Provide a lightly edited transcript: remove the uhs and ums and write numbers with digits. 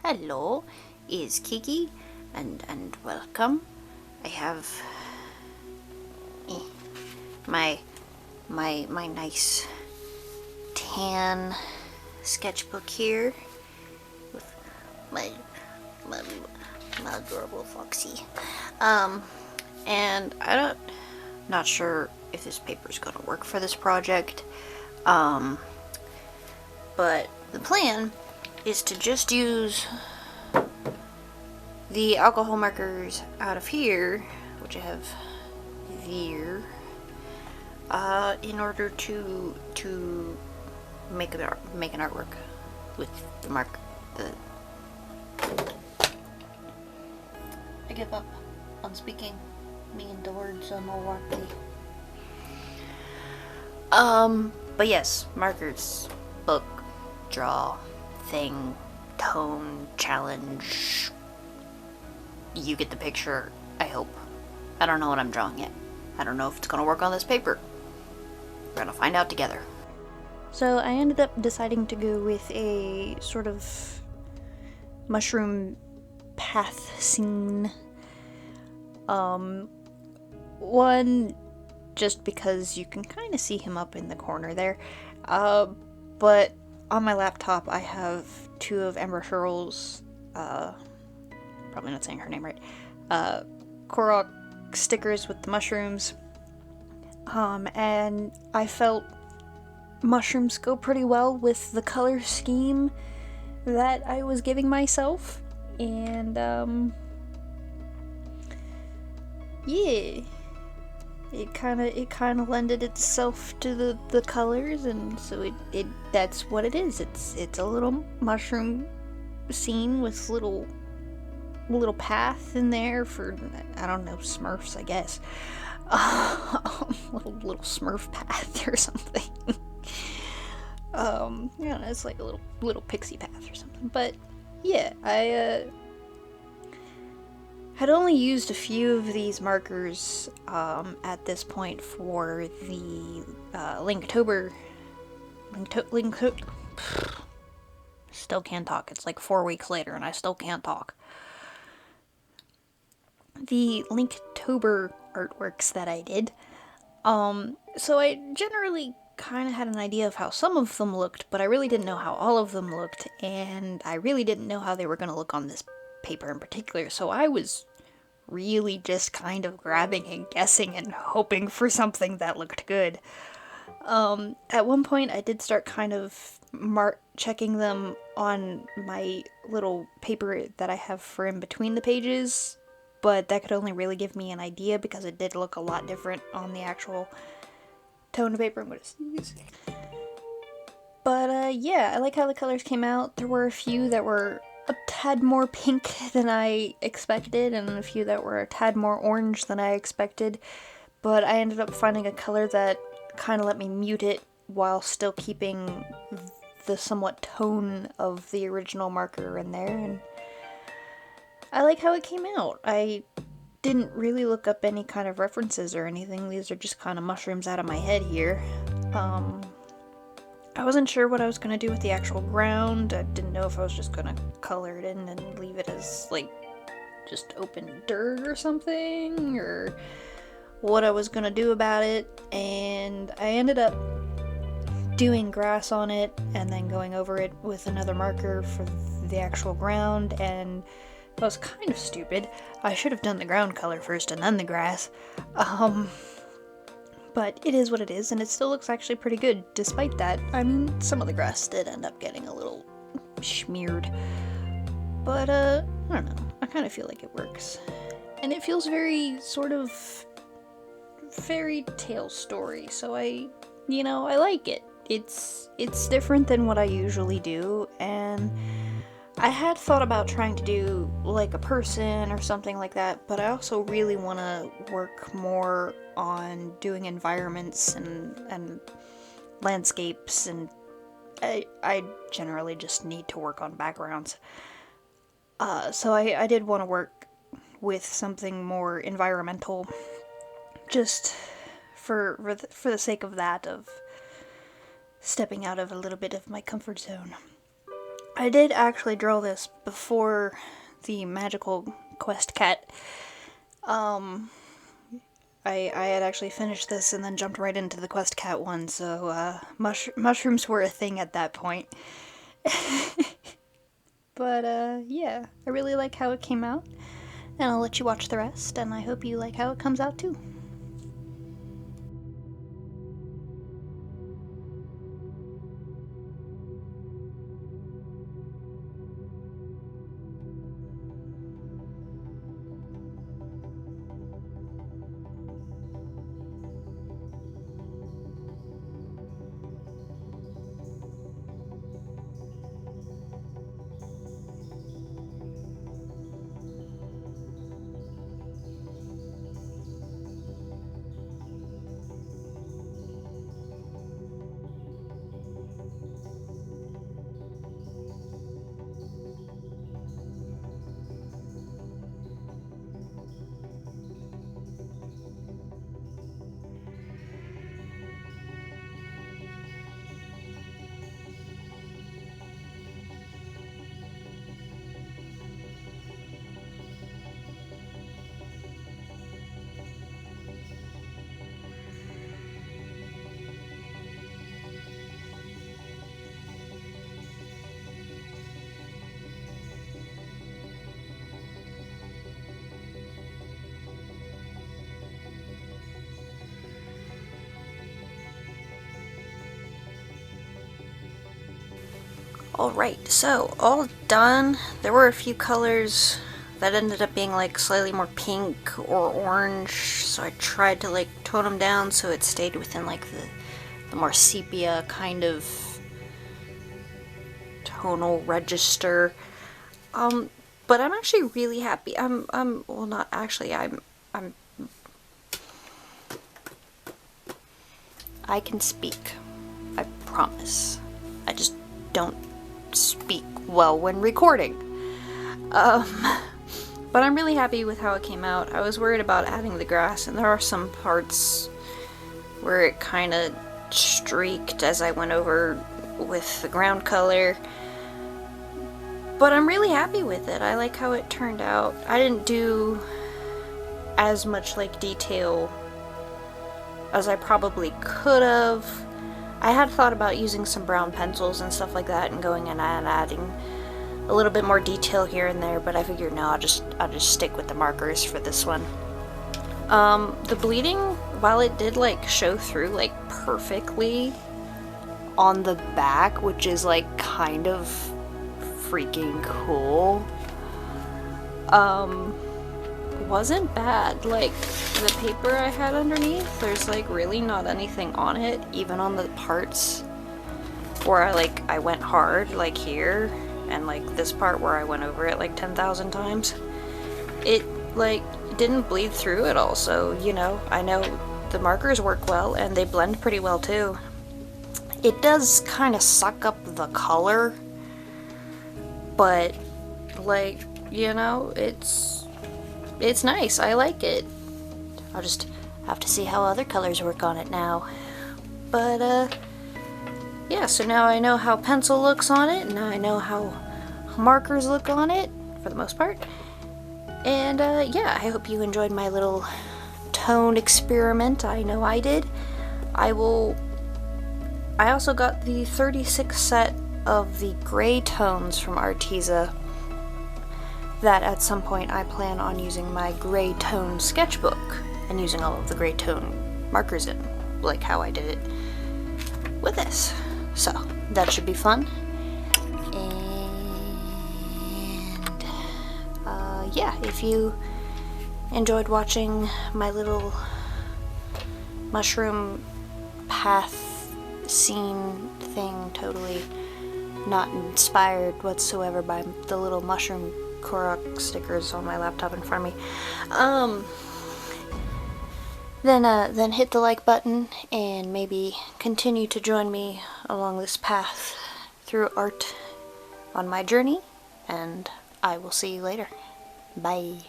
Hello, is Kiki, and welcome. I have my nice tan sketchbook here with my adorable Foxy. And not sure if this paper is gonna work for this project. But the plan is to just use the alcohol markers out of here, which I have there, in order to make an artwork with the mark. I give up on speaking the words on Milwaukee. But yes, markers, book, draw, thing, tone, challenge. You get the picture, I hope. I don't know what I'm drawing yet. I don't know if it's gonna work on this paper. We're gonna find out together. So I ended up deciding to go with a sort of mushroom path scene. One, just because you can kind of see him up in the corner there. But on my laptop I have two of Ember Sherrill's, probably not saying her name right, Korok stickers with the mushrooms. And I felt mushrooms go pretty well with the color scheme that I was giving myself. And, yeah. It kind of lended itself to the colors, and so that's what it is. It's a little mushroom scene with little path in there for, I don't know, Smurfs, I guess. Little Smurf path or something. Yeah, it's like a little pixie path or something. But yeah, I had only used a few of these markers at this point for the Linktober. Still can't talk. It's like 4 weeks later and I still can't talk. The Linktober artworks that I did. So I generally kind of had an idea of how some of them looked, but I really didn't know how all of them looked, and I really didn't know how they were going to look on this paper in particular, so I was really just kind of grabbing and guessing and hoping for something that looked good. At one point I did start kind of checking them on my little paper that I have for in between the pages, but that could only really give me an idea because it did look a lot different on the actual tone of paper I'm going to use. But yeah, I like how the colors came out. There were a few that were a tad more pink than I expected, and a few that were a tad more orange than I expected, but I ended up finding a color that kind of let me mute it while still keeping the somewhat tone of the original marker in there, and I like how it came out. I didn't really look up any kind of references or anything. These are just kind of mushrooms out of my head here. I wasn't sure what I was going to do with the actual ground. I didn't know if I was just going to color it in and leave it as, like, just open dirt or something, or what I was going to do about it, and I ended up doing grass on it and then going over it with another marker for the actual ground, and I was kind of stupid. I should have done the ground color first and then the grass. But it is what it is, and it still looks actually pretty good despite that. I mean, some of the grass did end up getting a little smeared, but I don't know, I kind of feel like it works. And it feels very sort of fairy tale story, so I like it. It's different than what I usually do, and I had thought about trying to do like a person or something like that, but I also really want to work more on doing environments and landscapes, and I generally just need to work on backgrounds. So I did want to work with something more environmental, just for the sake of that, of stepping out of a little bit of my comfort zone. I did actually draw this before the magical quest cat. I had actually finished this and then jumped right into the quest cat one, so mushrooms were a thing at that point. But yeah, I really like how it came out, and I'll let you watch the rest, and I hope you like how it comes out too. Alright, so all done. There were a few colors that ended up being like slightly more pink or orange, so I tried to like tone them down so it stayed within like the more sepia kind of tonal register. But I'm actually really happy. Well, not actually, I can speak. I promise. I just don't speak well when recording. But I'm really happy with how it came out. I was worried about adding the grass, and there are some parts where it kind of streaked as I went over with the ground color. But I'm really happy with it. I like how it turned out. I didn't do as much like detail as I probably could have. I had thought about using some brown pencils and stuff like that and going in and adding a little bit more detail here and there, but I figured no, I'll just stick with the markers for this one. The bleeding, while it did like show through like perfectly on the back, which is like kind of freaking cool, wasn't bad. Like the paper I had underneath, there's like really not anything on it, even on the parts where I went hard, like here, and like this part where I went over it like 10,000 times. It like didn't bleed through at all, so you know, I know the markers work well and they blend pretty well too. It does kind of suck up the color, but like, you know, it's nice. I like it. I'll just have to see how other colors work on it now. But yeah, so now I know how pencil looks on it, now I know how markers look on it, for the most part. And yeah, I hope you enjoyed my little tone experiment. I know I did. I also got the 36 set of the gray tones from Arteza that at some point I plan on using my gray tone sketchbook and using all of the gray tone markers in, like how I did it with this. So that should be fun. And yeah, if you enjoyed watching my little mushroom path scene thing, totally not inspired whatsoever by the little mushroom Korok stickers on my laptop in front of me, then hit the like button and maybe continue to join me along this path through art on my journey, and I will see you later. Bye.